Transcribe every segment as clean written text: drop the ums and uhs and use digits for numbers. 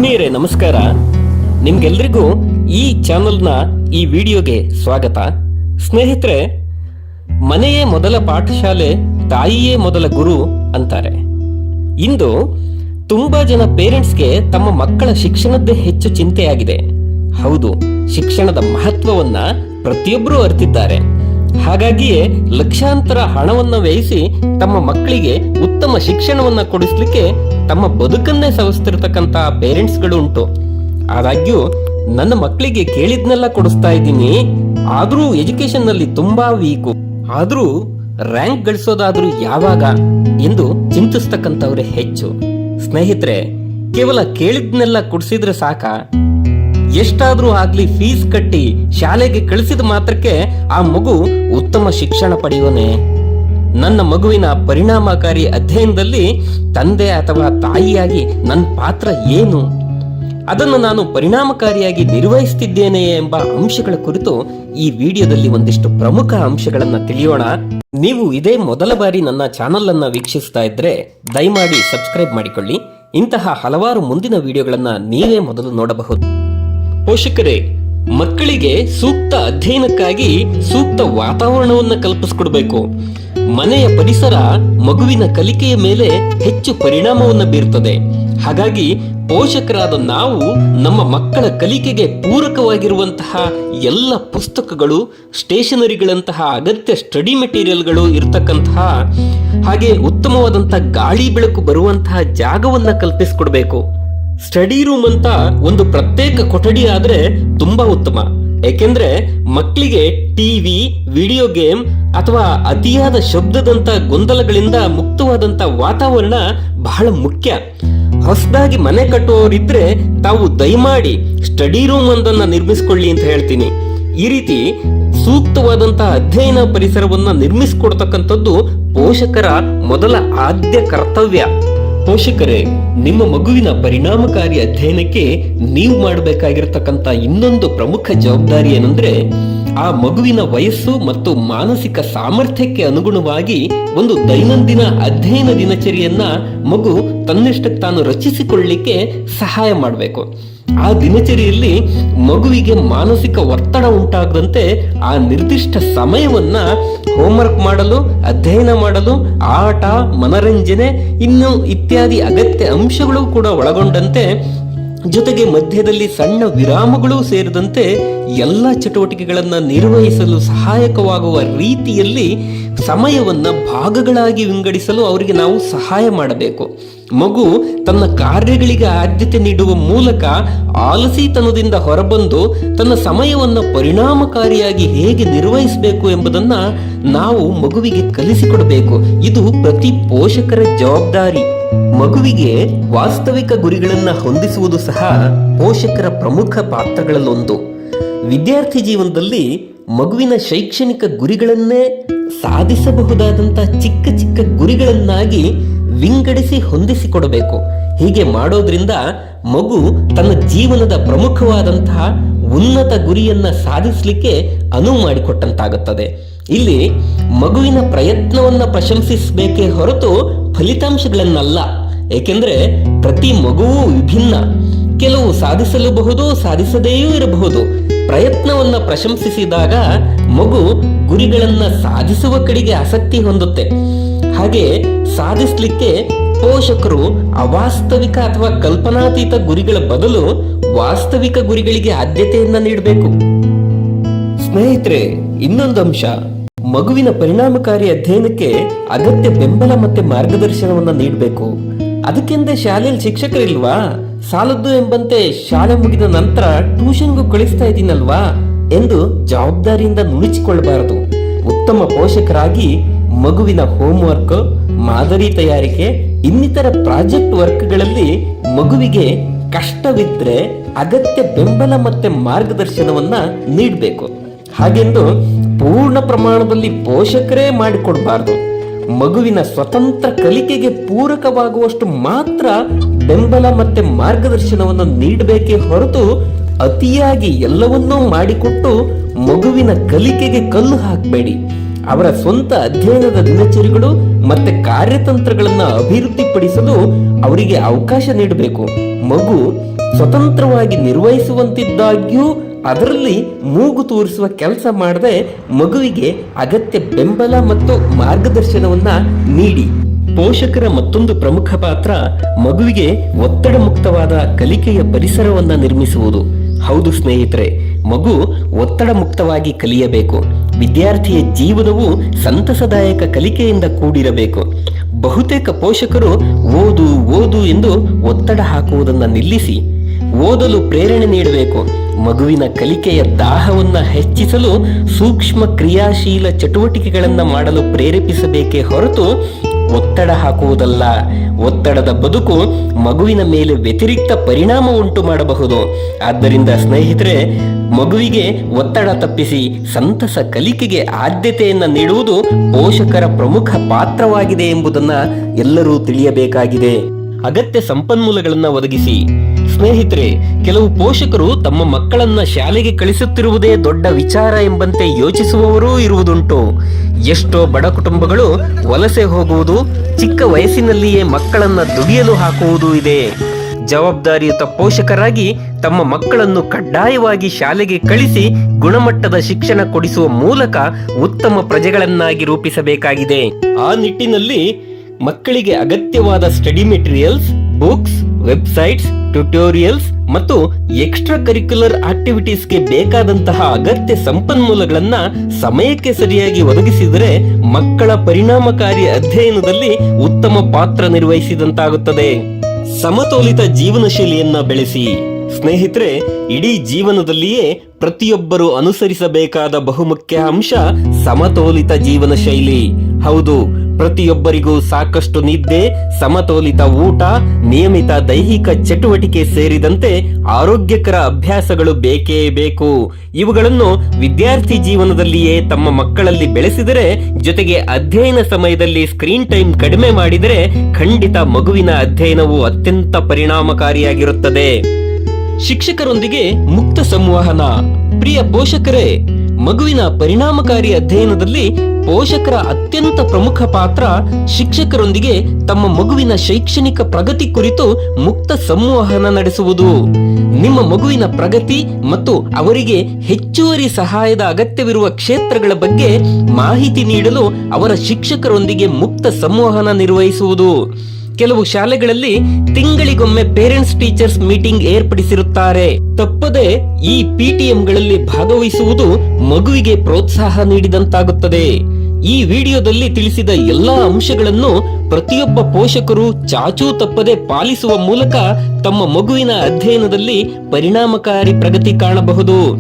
ಆತ್ಮೀಯರೇ ನಮಸ್ಕಾರ. ನಿಮ್ಗೆಲ್ರಿಗೂ ಈ ಚಾನೆಲ್ನ ಈ ವಿಡಿಯೋಗೆ ಸ್ವಾಗತ. ಸ್ನೇಹಿತರೆ, ಮನೆಯೇ ಮೊದಲ ಪಾಠಶಾಲೆ, ತಾಯಿಯೇ ಮೊದಲ ಗುರು ಅಂತಾರೆ. ಇಂದು ತುಂಬಾ ಜನ ಪೇರೆಂಟ್ಸ್ಗೆ ತಮ್ಮ ಮಕ್ಕಳ ಶಿಕ್ಷಣದ್ದೇ ಹೆಚ್ಚು ಚಿಂತೆಯಾಗಿದೆ. ಹೌದು, ಶಿಕ್ಷಣದ ಮಹತ್ವವನ್ನ ಪ್ರತಿಯೊಬ್ಬರೂ ಅರಿತಿದ್ದಾರೆ. ಹಾಗಾಗಿಯೇ ಲಕ್ಷಾಂತರ ಹಣವನ್ನ ವ್ಯಯಿಸಿ ತಮ್ಮ ಮಕ್ಕಳಿಗೆ ಉತ್ತಮ ಶಿಕ್ಷಣವನ್ನ ಕೊಡಿಸ್ಲಿಕ್ಕೆ ತಮ್ಮ ಬದುಕನ್ನೇ ಸವಿಸ್ತಿರ್ತಕ್ಕಂತ ಪೇರೆಂಟ್ಸ್ಗಳು ಉಂಟು. ಆದಾಗ್ಯೂ ನನ್ನ ಮಕ್ಕಳಿಗೆ ಕೇಳಿದ್ನೆಲ್ಲ ಕೊಡಿಸ್ತಾ ಇದ್ದೀನಿ, ಆದ್ರೂ ಎಜುಕೇಶನ್ ನಲ್ಲಿ ತುಂಬಾ ವೀಕು, ಆದ್ರೂ ರ್ಯಾಂಕ್ ಗಳಿಸೋದಾದ್ರೂ ಯಾವಾಗ ಎಂದು ಚಿಂತಿಸ್ತಕ್ಕಂಥವ್ರೆ ಹೆಚ್ಚು. ಸ್ನೇಹಿತರೆ, ಕೇವಲ ಕೇಳಿದ್ನೆಲ್ಲ ಕೊಡಿಸಿದ್ರೆ ಸಾಕ? ಎಷ್ಟಾದ್ರೂ ಆಗ್ಲಿ ಫೀಸ್ ಕಟ್ಟಿ ಶಾಲೆಗೆ ಕಳಿಸಿದ ಮಾತ್ರಕ್ಕೆ ಆ ಮಗು ಉತ್ತಮ ಶಿಕ್ಷಣ ಪಡೆಯೋನೆ? ನನ್ನ ಮಗುವಿನ ಪರಿಣಾಮಕಾರಿ ಅಧ್ಯಯನದಲ್ಲಿ ತಂದೆ ಅಥವಾ ತಾಯಿಯಾಗಿ ನನ್ನ ಪಾತ್ರ ಏನು, ಅದನ್ನು ನಾನು ಪರಿಣಾಮಕಾರಿಯಾಗಿ ನಿರ್ವಹಿಸುತ್ತಿದ್ದೇನೆಯೇ ಎಂಬ ಅಂಶಗಳ ಕುರಿತು ಈ ವಿಡಿಯೋದಲ್ಲಿ ಒಂದಿಷ್ಟು ಪ್ರಮುಖ ಅಂಶಗಳನ್ನ ತಿಳಿಯೋಣ. ನೀವು ಇದೇ ಮೊದಲ ಬಾರಿ ನನ್ನ ಚಾನೆಲ್ ಅನ್ನ ವೀಕ್ಷಿಸ್ತಾ ಇದ್ರೆ ದಯಮಾಡಿ ಸಬ್ಸ್ಕ್ರೈಬ್ ಮಾಡಿಕೊಳ್ಳಿ. ಇಂತಹ ಹಲವಾರು ಮುಂದಿನ ವಿಡಿಯೋಗಳನ್ನ ನೀವೇ ಮೊದಲು ನೋಡಬಹುದು. ಪೋಷಕರೇ, ಮಕ್ಕಳಿಗೆ ಸೂಕ್ತ ಅಧ್ಯಯನಕ್ಕಾಗಿ ಸೂಕ್ತ ವಾತಾವರಣವನ್ನು ಕಲ್ಪಿಸಿಕೊಡ್ಬೇಕು. ಮನೆಯ ಪರಿಸರ ಮಗುವಿನ ಕಲಿಕೆಯ ಮೇಲೆ ಹೆಚ್ಚು ಪರಿಣಾಮವನ್ನು ಬೀರುತ್ತದೆ. ಹಾಗಾಗಿ ಪೋಷಕರಾದ ನಾವು ನಮ್ಮ ಮಕ್ಕಳ ಕಲಿಕೆಗೆ ಪೂರಕವಾಗಿರುವಂತಹ ಎಲ್ಲ ಪುಸ್ತಕಗಳು, ಸ್ಟೇಷನರಿಗಳಂತಹ ಅಗತ್ಯ ಸ್ಟಡಿ ಮೆಟೀರಿಯಲ್ಗಳು ಇರತಕ್ಕಂತಹ, ಹಾಗೆ ಉತ್ತಮವಾದಂತಹ ಗಾಳಿ ಬೆಳಕು ಬರುವಂತಹ ಜಾಗವನ್ನ ಕಲ್ಪಿಸಿಕೊಡ್ಬೇಕು. ಸ್ಟಡಿ ರೂಮ್ ಅಂತ ಒಂದು ಪ್ರತ್ಯೇಕ ಕೊಠಡಿ ಆದ್ರೆ ತುಂಬಾ ಉತ್ತಮ. ಏಕೆಂದ್ರೆ ಮಕ್ಕಳಿಗೆ ಟಿವಿ, ವಿಡಿಯೋ ಗೇಮ್ ಅಥವಾ ಅತಿಯಾದ ಶಬ್ದದಂತ ಗೊಂದಲಗಳಿಂದ ಮುಕ್ತವಾದಂತ ವಾತಾವರಣ ಬಹಳ ಮುಖ್ಯ. ಹೊಸದಾಗಿ ಮನೆ ಕಟ್ಟುವವರಿದ್ರೆ ತಾವು ದಯಮಾಡಿ ಸ್ಟಡಿ ರೂಮ್ ಒಂದನ್ನ ನಿರ್ಮಿಸಿಕೊಳ್ಳಿ ಅಂತ ಹೇಳ್ತೀನಿ. ಈ ರೀತಿ ಸೂಕ್ತವಾದಂತಹ ಅಧ್ಯಯನ ಪರಿಸರವನ್ನ ನಿರ್ಮಿಸಿಕೊಡ್ತಕ್ಕಂಥದ್ದು ಪೋಷಕರ ಮೊದಲ ಆದ್ಯ ಕರ್ತವ್ಯ. ಪೋಷಕರೇ, ನಿಮ್ಮ ಮಗುವಿನ ಪರಿಣಾಮಕಾರಿ ಅಧ್ಯಯನಕ್ಕೆ ನೀವು ಮಾಡಬೇಕಾಗಿರತಕ್ಕಂತ ಇನ್ನೊಂದು ಪ್ರಮುಖ ಜವಾಬ್ದಾರಿ ಏನಂದ್ರೆ, ಆ ಮಗುವಿನ ವಯಸ್ಸು ಮತ್ತು ಮಾನಸಿಕ ಸಾಮರ್ಥ್ಯಕ್ಕೆ ಅನುಗುಣವಾಗಿ ಒಂದು ದೈನಂದಿನ ಅಧ್ಯಯನ ದಿನಚರಿಯನ್ನ ಮಗು ತನ್ನಷ್ಟಕ್ಕೆ ತಾನು ರಚಿಸಿಕೊಳ್ಳಲಿಕ್ಕೆ ಸಹಾಯ ಮಾಡಬೇಕು. ಆ ದಿನಚರಿಯಲ್ಲಿ ಮಗುವಿಗೆ ಮಾನಸಿಕ ಒತ್ತಡ ಉಂಟಾಗದಂತೆ ಆ ನಿರ್ದಿಷ್ಟ ಸಮಯವನ್ನ ಹೋಮ್ವರ್ಕ್ ಮಾಡಲು, ಅಧ್ಯಯನ ಮಾಡಲು, ಆಟ, ಮನರಂಜನೆ ಇನ್ನು ಇತ್ಯಾದಿ ಅಗತ್ಯ ಅಂಶಗಳು ಕೂಡ ಒಳಗೊಂಡಂತೆ, ಜೊತೆಗೆ ಮಧ್ಯದಲ್ಲಿ ಸಣ್ಣ ವಿರಾಮಗಳು ಸೇರಿದಂತೆ ಎಲ್ಲ ಚಟುವಟಿಕೆಗಳನ್ನ ನಿರ್ವಹಿಸಲು ಸಹಾಯಕವಾಗುವ ರೀತಿಯಲ್ಲಿ ಸಮಯವನ್ನ ಭಾಗಗಳಾಗಿ ವಿಂಗಡಿಸಲು ಅವರಿಗೆ ನಾವು ಸಹಾಯ ಮಾಡಬೇಕು. ಮಗು ತನ್ನ ಕಾರ್ಯಗಳಿಗೆ ಆದ್ಯತೆ ನೀಡುವ ಮೂಲಕ ಆಲಸಿತನದಿಂದ ಹೊರಬಂದು ತನ್ನ ಸಮಯವನ್ನು ಪರಿಣಾಮಕಾರಿಯಾಗಿ ಹೇಗೆ ನಿರ್ವಹಿಸಬೇಕು ಎಂಬುದನ್ನ ನಾವು ಮಗುವಿಗೆ ಕಲಿಸಿಕೊಡಬೇಕು. ಇದು ಪ್ರತಿ ಪೋಷಕರ ಜವಾಬ್ದಾರಿ. ಮಗುವಿಗೆ ವಾಸ್ತವಿಕ ಗುರಿಗಳನ್ನ ಹೊಂದಿಸುವುದು ಸಹ ಪೋಷಕರ ಪ್ರಮುಖ ಪಾತ್ರಗಳಲ್ಲೊಂದು. ವಿದ್ಯಾರ್ಥಿ ಜೀವನದಲ್ಲಿ ಮಗುವಿನ ಶೈಕ್ಷಣಿಕ ಗುರಿಗಳನ್ನೇ ಸಾಧಿಸಬಹುದಾದಂತಹ ಚಿಕ್ಕ ಚಿಕ್ಕ ಗುರಿಗಳನ್ನಾಗಿ ವಿಂಗಡಿಸಿ ಹೊಂದಿಸಿಕೊಡಬೇಕು. ಹೀಗೆ ಮಾಡೋದ್ರಿಂದ ಮಗು ತನ್ನ ಜೀವನದ ಪ್ರಮುಖವಾದಂತಹ ಉನ್ನತ ಗುರಿಯನ್ನ ಸಾಧಿಸಲಿಕ್ಕೆ ಅನುವು ಮಾಡಿಕೊಟ್ಟಂತಾಗುತ್ತದೆ. ಇಲ್ಲಿ ಮಗುವಿನ ಪ್ರಯತ್ನವನ್ನ ಪ್ರಶಂಸಿಸಬೇಕೇ ಹೊರತು ಫಲಿತಾಂಶಗಳನ್ನಲ್ಲ. ಏಕೆಂದ್ರೆ ಪ್ರತಿ ಮಗುವೂ ವಿಭಿನ್ನ. ಕೆಲವು ಸಾಧಿಸಲೂಬಹುದು, ಸಾಧಿಸದೆಯೂ ಇರಬಹುದು. ಪ್ರಯತ್ನವನ್ನ ಪ್ರಶಂಸಿಸಿದಾಗ ಮಗು ಗುರಿಗಳನ್ನ ಸಾಧಿಸುವ ಕಡೆಗೆ ಆಸಕ್ತಿ ಹೊಂದುತ್ತೆ. ಹಾಗೆ ಸಾಧಿಸಲಿಕ್ಕೆ ಪೋಷಕರು ಅವಾಸ್ತವಿಕ ಅಥವಾ ಕಲ್ಪನಾತೀತ ಗುರಿಗಳ ಬದಲು ವಾಸ್ತವಿಕ ಗುರಿಗಳಿಗೆ ಆದ್ಯತೆಯನ್ನ ನೀಡಬೇಕು. ಸ್ನೇಹಿತರೆ, ಇನ್ನೊಂದು ಅಂಶ, ಮಗುವಿನ ಪರಿಣಾಮಕಾರಿ ಅಧ್ಯಯನಕ್ಕೆ ಅಗತ್ಯ ಬೆಂಬಲ ಮತ್ತೆ ಮಾರ್ಗದರ್ಶನವನ್ನ ನೀಡಬೇಕು. ಅದಕ್ಕೆಂದೇ ಶಾಲೆಯಲ್ಲಿ ಶಿಕ್ಷಕರಿಲ್ವಾ? ಸಾಲದ್ದು ಎಂಬಂತೆ ಶಾಲೆ ಮುಗಿದ ನಂತರ ಟ್ಯೂಷನ್ಗೂ ಕಳಿಸ್ತಾ ಇದ್ದೀನಲ್ವಾ ಎಂದು ಜವಾಬ್ದಾರಿಯಿಂದ ನುಣುಚಿಕೊಳ್ಳಬಾರದು. ಉತ್ತಮ ಪೋಷಕರಾಗಿ ಮಗುವಿನ ಹೋಮ್ವರ್ಕ್, ಮಾದರಿ ತಯಾರಿಕೆ, ಇನ್ನಿತರ ಪ್ರಾಜೆಕ್ಟ್ ವರ್ಕ್ಗಳಲ್ಲಿ ಮಗುವಿಗೆ ಕಷ್ಟವಿದ್ರೆ ಅಗತ್ಯ ಬೆಂಬಲ ಮತ್ತೆ ಮಾರ್ಗದರ್ಶನವನ್ನ ನೀಡಬೇಕು. ಹಾಗೆಂದು ಪೂರ್ಣ ಪ್ರಮಾಣದಲ್ಲಿ ಪೋಷಕರೇ ಮಾಡಿಕೊಡಬಾರದು. ಮಗುವಿನ ಸ್ವತಂತ್ರ ಕಲಿಕೆಗೆ ಪೂರಕವಾಗುವಷ್ಟು ಮಾತ್ರ ಬೆಂಬಲ ಮತ್ತೆ ಮಾರ್ಗದರ್ಶನವನ್ನು ನೀಡಬೇಕೇ ಹೊರತು ಅತಿಯಾಗಿ ಎಲ್ಲವನ್ನೂ ಮಾಡಿಕೊಟ್ಟು ಮಗುವಿನ ಕಲಿಕೆಗೆ ಕಲ್ಲು ಹಾಕಬೇಡಿ. ಅವರ ಸ್ವಂತ ಅಧ್ಯಯನದ ದಿನಚರಿಗಳು ಮತ್ತೆ ಕಾರ್ಯತಂತ್ರಗಳನ್ನ ಅಭಿವೃದ್ಧಿಪಡಿಸಲು ಅವರಿಗೆ ಅವಕಾಶ ನೀಡಬೇಕು. ಮಗು ಸ್ವತಂತ್ರವಾಗಿ ನಿರ್ವಹಿಸುವಂತಿದ್ದಾಗ್ಯೂ ಅದರಲ್ಲಿ ಮೂಗು ತೂರಿಸುವ ಕೆಲಸ ಮಾಡದೆ ಮಗುವಿಗೆ ಅಗತ್ಯ ಬೆಂಬಲ ಮತ್ತು ಮಾರ್ಗದರ್ಶನವನ್ನ ನೀಡಿ. ಪೋಷಕರ ಮತ್ತೊಂದು ಪ್ರಮುಖ ಪಾತ್ರ ಮಗುವಿಗೆ ಒತ್ತಡ ಮುಕ್ತವಾದ ಕಲಿಕೆಯ ಪರಿಸರವನ್ನ ನಿರ್ಮಿಸುವುದು. ಹೌದು ಸ್ನೇಹಿತರೆ, ಮಗು ಒತ್ತಡ ಮುಕ್ತವಾಗಿ ಕಲಿಯಬೇಕು. ವಿದ್ಯಾರ್ಥಿಯ ಜೀವನವು ಸಂತಸದಾಯಕ ಕಲಿಕೆಯಿಂದ ಕೂಡಿರಬೇಕು. ಬಹುತೇಕ ಪೋಷಕರು ಓದು ಓದು ಎಂದು ಒತ್ತಡ ಹಾಕುವುದನ್ನು ನಿಲ್ಲಿಸಿ ಓದಲು ಪ್ರೇರಣೆ ನೀಡಬೇಕು. ಮಗುವಿನ ಕಲಿಕೆಯ ದಾಹವನ್ನ ಹೆಚ್ಚಿಸಲು ಸೂಕ್ಷ್ಮ ಕ್ರಿಯಾಶೀಲ ಚಟುವಟಿಕೆಗಳನ್ನು ಮಾಡಲು ಪ್ರೇರೇಪಿಸಬೇಕೇ ಹೊರತು ಒತ್ತಡ ಹಾಕುವುದಲ್ಲ. ಒತ್ತಡದ ಬದುಕು ಮಗುವಿನ ಮೇಲೆ ವ್ಯತಿರಿಕ್ತ ಪರಿಣಾಮ ಉಂಟು ಮಾಡಬಹುದು. ಆದ್ದರಿಂದ ಸ್ನೇಹಿತರೆ, ಮಗುವಿಗೆ ಒತ್ತಡ ತಪ್ಪಿಸಿ ಸಂತಸ ಕಲಿಕೆಗೆ ಆದ್ಯತೆಯನ್ನ ನೀಡುವುದು ಪೋಷಕರ ಪ್ರಮುಖ ಪಾತ್ರವಾಗಿದೆ ಎಂಬುದನ್ನ ಎಲ್ಲರೂ ತಿಳಿಯಬೇಕಾಗಿದೆ. ಅಗತ್ಯ ಸಂಪನ್ಮೂಲಗಳನ್ನ ಒದಗಿಸಿ. ಸ್ನೇಹಿತರೆ, ಕೆಲವು ಪೋಷಕರು ತಮ್ಮ ಮಕ್ಕಳನ್ನ ಶಾಲೆಗೆ ಕಳಿಸುತ್ತಿರುವುದೇ ದೊಡ್ಡ ವಿಚಾರ ಎಂಬಂತೆ ಯೋಚಿಸುವವರೂ ಇರುವುದುಂಟು. ಎಷ್ಟೋ ಬಡ ಕುಟುಂಬಗಳು ವಲಸೆ ಹೋಗುವುದು, ಚಿಕ್ಕ ವಯಸ್ಸಿನಲ್ಲಿಯೇ ಮಕ್ಕಳನ್ನ ದುಡಿಯಲು ಹಾಕುವುದು ಇದೆ. ಜವಾಬ್ದಾರಿಯುತ ಪೋಷಕರಾಗಿ ತಮ್ಮ ಮಕ್ಕಳನ್ನು ಕಡ್ಡಾಯವಾಗಿ ಶಾಲೆಗೆ ಕಳಿಸಿ ಗುಣಮಟ್ಟದ ಶಿಕ್ಷಣ ಕೊಡಿಸುವ ಮೂಲಕ ಉತ್ತಮ ಪ್ರಜೆಗಳನ್ನಾಗಿ ರೂಪಿಸಬೇಕಾಗಿದೆ. ಆ ನಿಟ್ಟಿನಲ್ಲಿ ಮಕ್ಕಳಿಗೆ ಅಗತ್ಯವಾದ study materials, books, websites, tutorials ಮತ್ತು ಎಕ್ಸ್ಟ್ರಾ ಕರಿಕ್ಯುಲರ್ ಆಕ್ಟಿವಿಟೀಸ್ಗೆ ಬೇಕಾದಂತಹ ಅಗತ್ಯ ಸಂಪನ್ಮೂಲಗಳನ್ನ ಸಮಯಕ್ಕೆ ಸರಿಯಾಗಿ ಒದಗಿಸಿದರೆ ಮಕ್ಕಳ ಪರಿಣಾಮಕಾರಿ ಅಧ್ಯಯನದಲ್ಲಿ ಉತ್ತಮ ಪಾತ್ರ ನಿರ್ವಹಿಸಿದಂತಾಗುತ್ತದೆ. ಸಮತೋಲಿತ ಜೀವನ ಶೈಲಿಯನ್ನ ಬೆಳೆಸಿ. ಸ್ನೇಹಿತರೆ, ಇಡೀ ಜೀವನದಲ್ಲಿಯೇ ಪ್ರತಿಯೊಬ್ಬರು ಅನುಸರಿಸಬೇಕಾದ ಬಹುಮುಖ್ಯ ಅಂಶ ಸಮತೋಲಿತ ಜೀವನ ಶೈಲಿ. ಹೌದು, ಪ್ರತಿಯೊಬ್ಬರಿಗೂ ಸಾಕಷ್ಟು ನಿದ್ದೆ, ಸಮತೋಲಿತ ಊಟ, ನಿಯಮಿತ ದೈಹಿಕ ಚಟುವಟಿಕೆ ಸೇರಿದಂತೆ ಆರೋಗ್ಯಕರ ಅಭ್ಯಾಸಗಳು ಬೇಕೇ ಬೇಕು. ಇವುಗಳನ್ನು ವಿದ್ಯಾರ್ಥಿ ಜೀವನದಲ್ಲಿಯೇ ತಮ್ಮ ಮಕ್ಕಳಲ್ಲಿ ಬೆಳೆಸಿದರೆ, ಜೊತೆಗೆ ಅಧ್ಯಯನ ಸಮಯದಲ್ಲಿ ಸ್ಕ್ರೀನ್ ಟೈಮ್ ಕಡಿಮೆ ಮಾಡಿದರೆ ಖಂಡಿತ ಮಗುವಿನ ಅಧ್ಯಯನವು ಅತ್ಯಂತ ಪರಿಣಾಮಕಾರಿಯಾಗಿರುತ್ತದೆ. ಶಿಕ್ಷಕರೊಂದಿಗೆ ಮುಕ್ತ ಸಂವಹನ. ಪ್ರಿಯ ಪೋಷಕರೇ, ಮಗುವಿನ ಪರಿಣಾಮಕಾರಿ ಅಧ್ಯಯನದಲ್ಲಿ ಪೋಷಕರ ಅತ್ಯಂತ ಪ್ರಮುಖ ಪಾತ್ರ ಶಿಕ್ಷಕರೊಂದಿಗೆ ತಮ್ಮ ಮಗುವಿನ ಶೈಕ್ಷಣಿಕ ಪ್ರಗತಿ ಕುರಿತು ಮುಕ್ತ ಸಂವಹನ ನಡೆಸುವುದು. ನಿಮ್ಮ ಮಗುವಿನ ಪ್ರಗತಿ ಮತ್ತು ಅವರಿಗೆ ಹೆಚ್ಚುವರಿ ಸಹಾಯದ ಅಗತ್ಯವಿರುವ ಕ್ಷೇತ್ರಗಳ ಬಗ್ಗೆ ಮಾಹಿತಿ ನೀಡಲು ಅವರ ಶಿಕ್ಷಕರೊಂದಿಗೆ ಮುಕ್ತ ಸಂವಹನ ನಿರ್ವಹಿಸುವುದು. ಕೆಲವು ಶಾಲೆಗಳಲ್ಲಿ ತಿಂಗಳಿಗೊಮ್ಮೆ ಪೇರೆಂಟ್ಸ್ ಟೀಚರ್ಸ್ ಮೀಟಿಂಗ್ ಏರ್ಪಡಿಸಿರುತ್ತಾರೆ. ತಪ್ಪದೆ ಈ PTMಗಳಲ್ಲಿ ಭಾಗವಹಿಸುವುದು ಮಗುವಿಗೆ ಪ್ರೋತ್ಸಾಹ ನೀಡಿದಂತಾಗುತ್ತದೆ. ಈ ವಿಡಿಯೋದಲ್ಲಿ ತಿಳಿಸಿದ ಎಲ್ಲಾ ಅಂಶಗಳನ್ನು ಪ್ರತಿಯೊಬ್ಬ ಪೋಷಕರು ಚಾಚೂ ತಪ್ಪದೆ ಪಾಲಿಸುವ ಮೂಲಕ ತಮ್ಮ ಮಗುವಿನ ಅಧ್ಯಯನದಲ್ಲಿ ಪರಿಣಾಮಕಾರಿ ಪ್ರಗತಿ ಕಾಣಬಹುದು.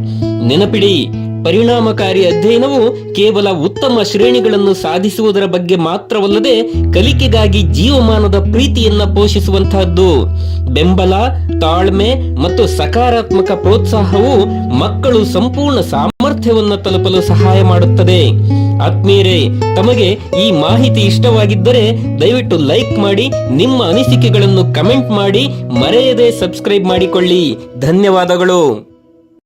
ನೆನಪಿಡಿ, ಪರಿಣಾಮಕಾರಿ ಅಧ್ಯಯನವು ಕೇವಲ ಉತ್ತಮ ಶ್ರೇಣಿಗಳನ್ನು ಸಾಧಿಸುವುದರ ಬಗ್ಗೆ ಮಾತ್ರವಲ್ಲದೆ ಕಲಿಕೆಗಾಗಿ ಜೀವಮಾನದ ಪ್ರೀತಿಯನ್ನ ಪೋಷಿಸುವಂತಹದ್ದು. ಬೆಂಬಲ, ತಾಳ್ಮೆ ಮತ್ತು ಸಕಾರಾತ್ಮಕ ಪ್ರೋತ್ಸಾಹವು ಮಕ್ಕಳು ಸಂಪೂರ್ಣ ಸಾಮರ್ಥ್ಯವನ್ನು ತಲುಪಲು ಸಹಾಯ ಮಾಡುತ್ತದೆ. ಆತ್ಮೀಯರೇ, ತಮಗೆ ಈ ಮಾಹಿತಿ ಇಷ್ಟವಾಗಿದ್ದರೆ ದಯವಿಟ್ಟು ಲೈಕ್ ಮಾಡಿ, ನಿಮ್ಮ ಅನಿಸಿಕೆಗಳನ್ನು ಕಮೆಂಟ್ ಮಾಡಿ, ಮರೆಯದೆ ಸಬ್ಸ್ಕ್ರೈಬ್ ಮಾಡಿಕೊಳ್ಳಿ. ಧನ್ಯವಾದಗಳು.